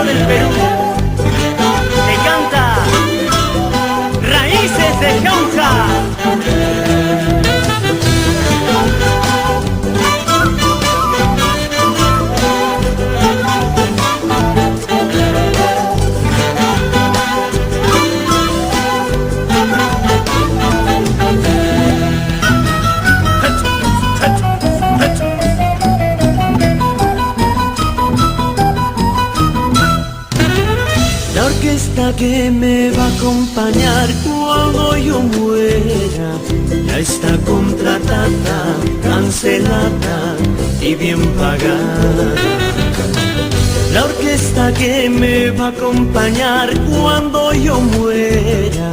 Oro del Perú, te canta Raíces de Cauca. La orquesta que me va a acompañar cuando yo muera ya está contratada, cancelada y bien pagada. La orquesta que me va a acompañar cuando yo muera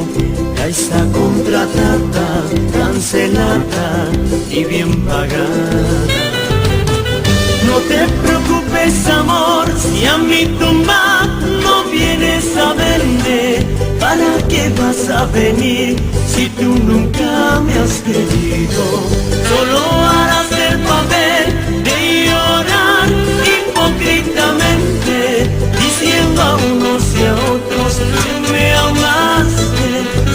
ya está contratada, cancelada y bien pagada. No te preocupes, amor, si a mi tumba no vienes a verme. ¿Para qué vas a venir si tú nunca me has querido? Solo harás el papel de llorar hipócritamente, diciendo a unos y a otros que me amaste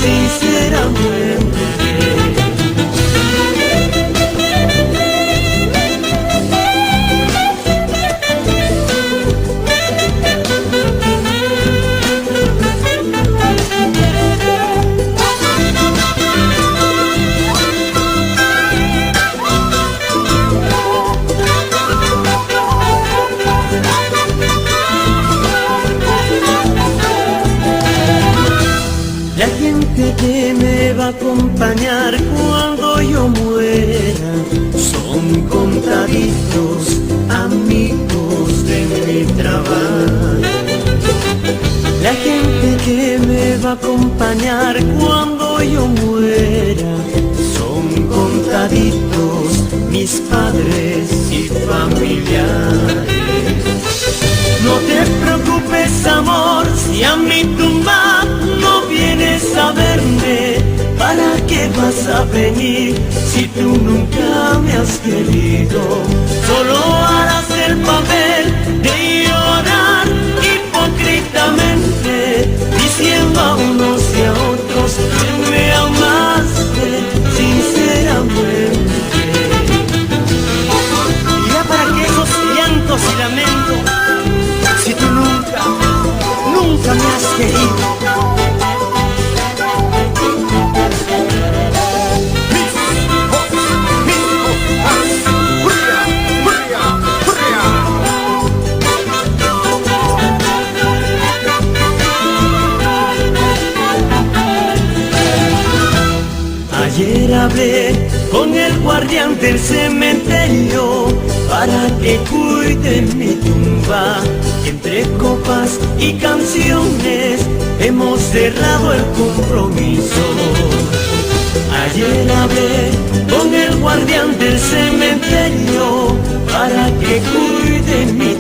sinceramente. La gente que me va a acompañar cuando yo muera son contaditos amigos de mi trabajo. La gente que me va a acompañar cuando yo muera son contaditos mis padres y familiares. No te preocupes, amor, si a mi tumba no vienes a verme. ¿Para qué vas a venir si tú nunca me has querido? Solo harás el papel de llorar hipócritamente, diciendo a unos y a otros que me amaste sinceramente. Y ya para que esos llantos y lamentos, si tú nunca me has querido. Ayer hablé con el guardián del cementerio para que cuide mi tumba. Entre copas y canciones hemos cerrado el compromiso. Ayer hablé con el guardián del cementerio para que cuide mi